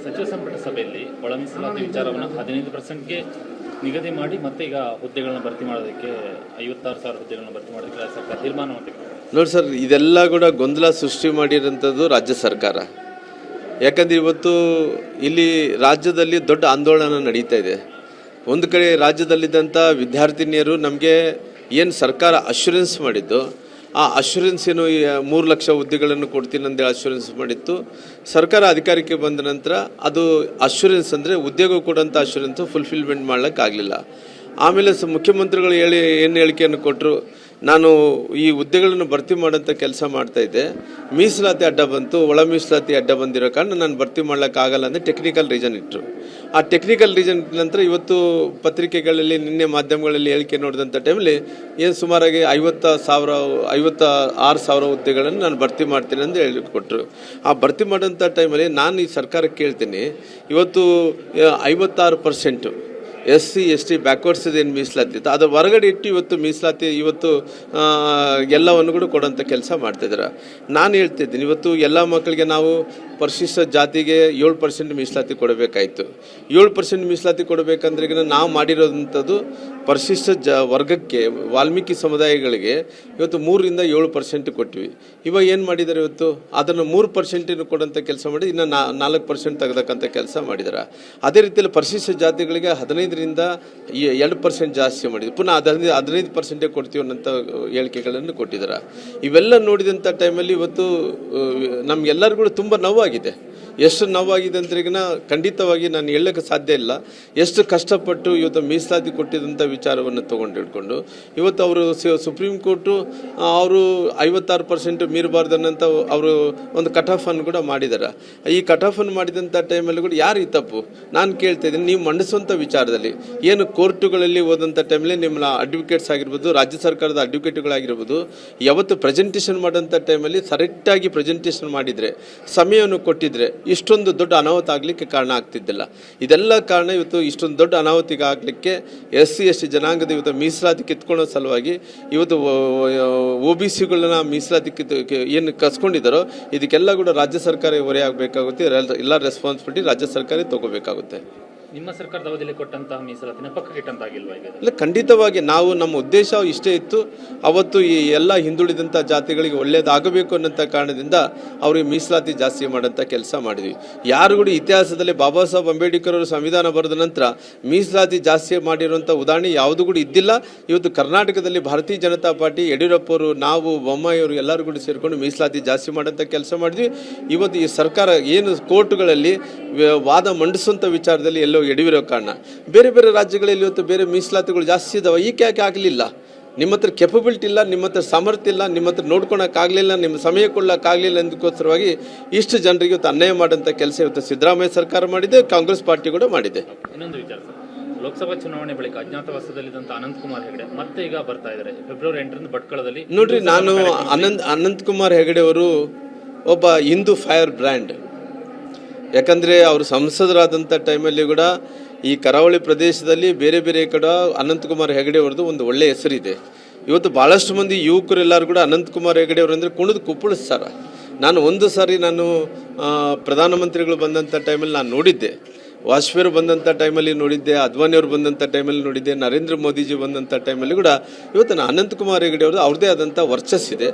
ಸಚಿವ ಸಂಪುಟ ಸಭೆಯಲ್ಲಿ ಒಳ ಮೀಸಲಾತಿ ವಿಚಾರವನ್ನು 15%ಗೆ ನಿಗದಿ ಮಾಡಿ ಮತ್ತೆ ಈಗ ಹುದ್ದೆಗಳನ್ನು ಭರ್ತಿ ಮಾಡೋದಕ್ಕೆ 56,000 ಹುದ್ದೆಗಳನ್ನು ಭರ್ತಿ ಮಾಡೋದಕ್ಕೆ ರಾಜ್ಯ ಸರ್ಕಾರ ತೀರ್ಮಾನ ಮಾಡಿದೆ. ನೋಡಿ ಸರ್, ಇದೆಲ್ಲ ಕೂಡ ಗೊಂದಲ ಸೃಷ್ಟಿ ಮಾಡಿರೋಂಥದ್ದು ರಾಜ್ಯ ಸರ್ಕಾರ. ಯಾಕಂದರೆ ಇವತ್ತು ಇಲ್ಲಿ ರಾಜ್ಯದಲ್ಲಿ ದೊಡ್ಡ ಆಂದೋಲನ ನಡೀತಾ ಇದೆ. ಒಂದು ಕಡೆ ರಾಜ್ಯದಲ್ಲಿದ್ದಂಥ ವಿದ್ಯಾರ್ಥಿನಿಯರು ನಮಗೆ ಏನು ಸರ್ಕಾರ ಅಶ್ಯೂರೆನ್ಸ್ ಮಾಡಿದ್ದು, ಆ ಅಶ್ಯೂರೆನ್ಸ್ ಏನು 3 ಲಕ್ಷ ಹುದ್ದೆಗಳನ್ನು ಕೊಡ್ತೀನಿ ಅಂತೇಳಿ ಅಶ್ಯೂರೆನ್ಸ್ ಮಾಡಿತ್ತು. ಸರ್ಕಾರ ಅಧಿಕಾರಕ್ಕೆ ಬಂದ ನಂತರ ಅದು ಅಶ್ಯೂರೆನ್ಸ್ ಅಂದರೆ ಉದ್ಯೋಗ ಕೊಡೋಂಥ ಅಶ್ಯೂರೆನ್ಸು ಫುಲ್ಫಿಲ್ಮೆಂಟ್ ಮಾಡೋಕ್ಕಾಗಲಿಲ್ಲ. ಆಮೇಲೆ ಮುಖ್ಯಮಂತ್ರಿಗಳು ಏನು ಹೇಳಿಕೆಯನ್ನು ಕೊಟ್ಟರು, ನಾನು ಈ ಹುದ್ದೆಗಳನ್ನು ಭರ್ತಿ ಮಾಡೋಂಥ ಕೆಲಸ ಮಾಡ್ತಾಯಿದ್ದೆ, ಮೀಸಲಾತಿ ಅಡ್ಡ ಬಂತು, ಒಳ ಮೀಸಲಾತಿ ಅಡ್ಡ ಬಂದಿರೋ ಕಾರಣ ನಾನು ಭರ್ತಿ ಮಾಡ್ಲಿಕ್ಕಾಗಲ್ಲ ಅಂದರೆ ಟೆಕ್ನಿಕಲ್ ರೀಸನ್ ಇಟ್ಟರು. ಆ ಟೆಕ್ನಿಕಲ್ ರೀಸನ್ ನಂತರ ಇವತ್ತು ಪತ್ರಿಕೆಗಳಲ್ಲಿ ನಿನ್ನೆ ಮಾಧ್ಯಮಗಳಲ್ಲಿ ಹೇಳಿಕೆ ನೋಡಿದಂಥ ಟೈಮಲ್ಲಿ ಏನು ಸುಮಾರಾಗಿ 56,000 ಹುದ್ದೆಗಳನ್ನು ನಾನು ಭರ್ತಿ ಮಾಡ್ತೀನಿ ಅಂತ ಹೇಳಿಕೊಟ್ರು. ಆ ಭರ್ತಿ ಮಾಡೋಂಥ ಟೈಮಲ್ಲಿ ನಾನು ಈ ಸರ್ಕಾರಕ್ಕೆ ಕೇಳ್ತೀನಿ, ಇವತ್ತು 56% SC ST ಬ್ಯಾಕ್ವರ್ಡ್ಸ್ ಏನು ಮೀಸಲಾತಿ ಇತ್ತು ಅದರ ಹೊರಗಡೆ ಇಟ್ಟು ಇವತ್ತು ಮೀಸಲಾತಿ ಇವತ್ತು ಎಲ್ಲವನ್ನು ಕೂಡ ಕೊಡೋಂಥ ಕೆಲಸ ಮಾಡ್ತಿದ್ದಾರೆ. ನಾನು ಹೇಳ್ತಿದ್ದೀನಿ, ಇವತ್ತು ಎಲ್ಲ ಮಕ್ಕಳಿಗೆ ನಾವು ಪರಿಶಿಷ್ಟ ಜಾತಿಗೆ 7% ಮೀಸಲಾತಿ ಕೊಡಬೇಕಾಯಿತು. 7% ಮೀಸಲಾತಿ ಕೊಡಬೇಕಂದ್ರೆ ಈಗ ನಾವು ಮಾಡಿರೋದಂಥದ್ದು ಪರಿಶಿಷ್ಟ ವರ್ಗಕ್ಕೆ ವಾಲ್ಮೀಕಿ ಸಮುದಾಯಗಳಿಗೆ ಇವತ್ತು 3ರಿಂದ 7% ಕೊಟ್ಟಿವಿ. ಇವಾಗ ಏನು ಮಾಡಿದ್ದಾರೆ, ಇವತ್ತು ಅದನ್ನು 3% ಕೊಡೋಂಥ ಕೆಲಸ ಮಾಡಿ ಇನ್ನು 4% ತೆಗೆದಕ್ಕಂಥ ಕೆಲಸ ಮಾಡಿದ್ದಾರೆ. ಅದೇ ರೀತಿಯಲ್ಲಿ ಪರಿಶಿಷ್ಟ ಜಾತಿಗಳಿಗೆ 15ರಿಂದ 2% ಜಾಸ್ತಿ ಮಾಡಿದ್ರು. ಪುನಃ 15% ಕೊಡ್ತೀವಿ ಅನ್ನೋಂಥ ಹೇಳಿಕೆಗಳನ್ನು ಕೊಟ್ಟಿದ್ದಾರೆ. ಇವೆಲ್ಲ ನೋಡಿದಂಥ ಟೈಮಲ್ಲಿ ಇವತ್ತು ನಮಗೆಲ್ಲರಿಗೂ ಕೂಡ ತುಂಬ ನೋವಾಗಿದೆ. ಎಷ್ಟು ನೋವಾಗಿದೆ ಅಂದ್ರೆ ಈಗ ಖಂಡಿತವಾಗಿ ನಾನು ಹೇಳಕ್ಕೆ ಸಾಧ್ಯ ಇಲ್ಲ. ಎಷ್ಟು ಕಷ್ಟಪಟ್ಟು ಇವತ್ತು ಮೀಸಲಾತಿ ಕೊಟ್ಟಿದ್ದಂಥ ವಿಚಾರವನ್ನು ತೊಗೊಂಡು ಹಿಡ್ಕೊಂಡು ಇವತ್ತು ಅವರು ಸುಪ್ರೀಂ ಕೋರ್ಟು ಅವರು 56% ಮೀರಬಾರ್ದು ಅನ್ನೋಂಥ ಅವರು ಒಂದು ಕಟ್ ಆಫ್ ಅನ್ನು ಕೂಡ ಮಾಡಿದ್ದಾರೆ. ಈ ಕಟ್ ಆಫ್ ಅನ್ನು ಮಾಡಿದಂಥ ಟೈಮಲ್ಲಿ ಕೂಡ ಯಾರು ಈ ತಪ್ಪು ನಾನು ಕೇಳ್ತಾ ಇದ್ದೀನಿ. ನೀವು ಮಂಡಿಸುವಂಥ ವಿಚಾರದಲ್ಲಿ ಏನು ಕೋರ್ಟುಗಳಲ್ಲಿ ಹೋದಂಥ ಟೈಮಲ್ಲಿ ನಿಮ್ಮ ಅಡ್ವೊಕೇಟ್ಸ್ ಆಗಿರ್ಬೋದು, ರಾಜ್ಯ ಸರ್ಕಾರದ ಅಡ್ವೊಕೇಟ್ಗಳಾಗಿರ್ಬೋದು, ಯಾವತ್ತು ಪ್ರೆಸೆಂಟೇಷನ್ ಮಾಡೋಂಥ ಟೈಮಲ್ಲಿ ಕರೆಕ್ಟಾಗಿ ಪ್ರೆಸೆಂಟೇಷನ್ ಮಾಡಿದರೆ, ಸಮಯವನ್ನು ಕೊಟ್ಟಿದ್ರೆ ಇಷ್ಟೊಂದು ದೊಡ್ಡ ಅನಾಹುತ ಆಗಲಿಕ್ಕೆ ಕಾರಣ ಆಗ್ತಿದ್ದಿಲ್ಲ. ಇದೆಲ್ಲ ಕಾರಣ ಇವತ್ತು ಇಷ್ಟೊಂದು ದೊಡ್ಡ ಅನಾಹುತಿಗೆ ಆಗಲಿಕ್ಕೆ SC ST ಜನಾಂಗದ ಇವತ್ತು ಮೀಸಲಾತಿ ಕಿತ್ಕೊಳ್ಳೋ ಸಲುವಾಗಿ ಇವತ್ತು OBCಗಳನ್ನ ಮೀಸಲಾತಿ ಏನು ಕಸ್ಕೊಂಡಿದ್ದಾರೋ ಇದಕ್ಕೆಲ್ಲ ಕೂಡ ರಾಜ್ಯ ಸರ್ಕಾರ ಹೊರೆ ಆಗಬೇಕಾಗುತ್ತೆ. ಎಲ್ಲ ರೆಸ್ಪಾನ್ಸಿಬಿಲಿಟಿ ರಾಜ್ಯ ಸರ್ಕಾರ ತಗೋಬೇಕಾಗುತ್ತೆ. ನಿಮ್ಮ ಸರ್ಕಾರದ ಅವಧಿಯಲ್ಲಿ ಕೊಟ್ಟಂತಹ ಮೀಸಲಾತಿನ ಪಕ್ಕಕ್ಕಿಟ್ಟಂತಾಗಿಲ್ವಾ? ಇಲ್ಲ, ಖಂಡಿತವಾಗಿ ನಾವು ನಮ್ಮ ಉದ್ದೇಶ ಇಷ್ಟೇ ಇತ್ತು. ಅವತ್ತು ಈ ಎಲ್ಲ ಹಿಂದುಳಿದಂಥ ಜಾತಿಗಳಿಗೆ ಒಳ್ಳೆಯದಾಗಬೇಕು ಅನ್ನೋಂಥ ಕಾರಣದಿಂದ ಅವ್ರಿಗೆ ಮೀಸಲಾತಿ ಜಾಸ್ತಿ ಮಾಡೋಂಥ ಕೆಲಸ ಮಾಡಿದ್ವಿ. ಯಾರು ಕೂಡ ಇತಿಹಾಸದಲ್ಲಿ ಬಾಬಾ ಸಾಹೇಬ್ ಅಂಬೇಡ್ಕರ್ ಅವರು ಸಂವಿಧಾನ ಬರೆದ ನಂತರ ಮೀಸಲಾತಿ ಜಾಸ್ತಿ ಮಾಡಿರುವಂಥ ಉದಾಹರಣೆ ಯಾವುದು ಕೂಡ ಇದ್ದಿಲ್ಲ. ಇವತ್ತು ಕರ್ನಾಟಕದಲ್ಲಿ ಭಾರತೀಯ ಜನತಾ ಪಾರ್ಟಿ, ಯಡಿಯೂರಪ್ಪ ಅವರು, ನಾವು, ಬೊಮ್ಮಾಯಿ ಅವರು ಎಲ್ಲರೂ ಕೂಡ ಸೇರಿಕೊಂಡು ಮೀಸಲಾತಿ ಜಾಸ್ತಿ ಮಾಡೋಂಥ ಕೆಲಸ ಮಾಡಿದ್ವಿ. ಇವತ್ತು ಈ ಸರ್ಕಾರ ಏನು ಕೋರ್ಟ್ಗಳಲ್ಲಿ ವಾದ ಮಂಡಿಸುವಂಥ ವಿಚಾರದಲ್ಲಿ ಎಲ್ಲೋ ಎಡವಿರೋ ಕಾರಣ ಬೇರೆ ಬೇರೆ ರಾಜ್ಯಗಳಲ್ಲಿ ಇವತ್ತು ಬೇರೆ ಮೀಸಲಾತಿಗಳು ಜಾಸ್ತಿ ಇದಾವೆ. ಈಗ ಯಾಕೆ ಆಗಲಿಲ್ಲ? ನಿಮ್ಮ ಹತ್ರ ಕೆಪಬಿಲಿಟಿ ಇಲ್ಲ, ನಿಮ್ಮ ಹತ್ರ ಸಾಮರ್ಥ್ಯ ಇಲ್ಲ, ನಿಮ್ಮ ಹತ್ರ ನೋಡ್ಕೊಳಕ್ಕಾಗಲಿಲ್ಲ, ನಿಮ್ಮ ಸಮಯ ಕೊಡಲಿಕ್ಕಾಗಲಿಲ್ಲ ಅಂದಕ್ಕೋಸ್ಕರವಾಗಿ ಇಷ್ಟು ಜನರಿಗೆ ಇವತ್ತು ಅನ್ಯಾಯ ಮಾಡೋಂಥ ಕೆಲಸ ಇವತ್ತು ಸಿದ್ದರಾಮಯ್ಯ ಸರ್ಕಾರ ಮಾಡಿದೆ, ಕಾಂಗ್ರೆಸ್ ಪಾರ್ಟಿ ಕೂಡ ಮಾಡಿದೆ. ಇನ್ನೊಂದು ವಿಚಾರ ಸರ್, ಲೋಕಸಭಾ ಚುನಾವಣೆ ಬಳಿಕ ಅಜ್ಞಾತವಾಸದಲ್ಲಿದ್ದಂಥ ಅನಂತಕುಮಾರ್ ಹೆಗಡೆ ಮತ್ತೆ ಈಗ ಬರ್ತಾ ಇದ್ದಾರೆ. ಫೆಬ್ರವರಿ 8ರಂದು ಭಟ್ಕಳದಲ್ಲಿ ನೋಡ್ರಿ, ನಾನು ಅನಂತಕುಮಾರ್ ಹೆಗಡೆ ಅವರು ಒಬ್ಬ ಹಿಂದೂ ಫೈರ್ ಬ್ರ್ಯಾಂಡ್. ಯಾಕಂದರೆ ಅವರು ಸಂಸದರಾದಂಥ ಟೈಮಲ್ಲಿ ಕೂಡ ಈ ಕರಾವಳಿ ಪ್ರದೇಶದಲ್ಲಿ ಬೇರೆ ಬೇರೆ ಕಡೆ ಅನಂತಕುಮಾರ್ ಹೆಗಡೆ ಅವ್ರದ್ದು ಒಂದು ಒಳ್ಳೆಯ ಹೆಸರಿದೆ. ಇವತ್ತು ಭಾಳಷ್ಟು ಮಂದಿ ಯುವಕರೆಲ್ಲರೂ ಕೂಡ ಅನಂತಕುಮಾರ್ ಹೆಗಡೆ ಅವರು ಅಂದರೆ ಕುಣಿದು ಕುಪ್ಪಳಿಸ್ತಾರೆ. ನಾನು ಒಂದು ಸಾರಿ ಪ್ರಧಾನಮಂತ್ರಿಗಳು ಬಂದಂಥ ಟೈಮಲ್ಲಿ ನಾನು ನೋಡಿದ್ದೆ, ವಾಜಪೇಯಿ ಬಂದಂಥ ಟೈಮಲ್ಲಿ ನೋಡಿದ್ದೆ, ಅದ್ವಾನಿಯವರು ಬಂದಂಥ ಟೈಮಲ್ಲಿ ನೋಡಿದ್ದೆ, ನರೇಂದ್ರ ಮೋದಿಜಿ ಬಂದಂಥ ಟೈಮಲ್ಲಿ ಕೂಡ ಇವತ್ತು ಅನಂತಕುಮಾರ್ ಹೆಗಡೆ ಅವ್ರದ್ದು ಅವ್ರದ್ದೇ ಆದಂಥ ವರ್ಚಸ್ಸಿದೆ.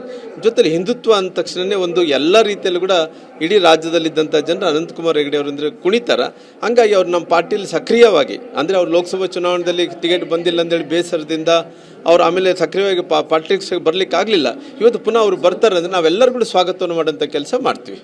ಜೊತೆಲಿ ಹಿಂದುತ್ವ ಅಂದ ತಕ್ಷಣವೇ ಒಂದು ಎಲ್ಲ ರೀತಿಯಲ್ಲೂ ಕೂಡ ಇಡೀ ರಾಜ್ಯದಲ್ಲಿದ್ದಂಥ ಜನರು ಅನಂತಕುಮಾರ್ ಹೆಗಡೆ ಅವರು ಅಂದರೆ ಕುಣಿತಾರೆ. ಹಂಗಾಗಿ ಅವ್ರು ನಮ್ಮ ಪಾರ್ಟಿಯಲ್ಲಿ ಸಕ್ರಿಯವಾಗಿ ಅಂದರೆ ಅವ್ರು ಲೋಕಸಭಾ ಚುನಾವಣೆಯಲ್ಲಿ ಟಿಕೆಟ್ ಬಂದಿಲ್ಲ ಅಂತೇಳಿ ಬೇಸರದಿಂದ ಅವ್ರು ಆಮೇಲೆ ಸಕ್ರಿಯವಾಗಿ ಪಾಲಿಟಿಕ್ಸ್ಗೆ ಬರಲಿಕ್ಕೆ ಆಗಲಿಲ್ಲ. ಇವತ್ತು ಪುನಃ ಅವ್ರು ಬರ್ತಾರೆ ಅಂದರೆ ನಾವೆಲ್ಲರೂ ಕೂಡ ಸ್ವಾಗತವನ್ನು ಮಾಡೋಂಥ ಕೆಲಸ ಮಾಡ್ತೀವಿ.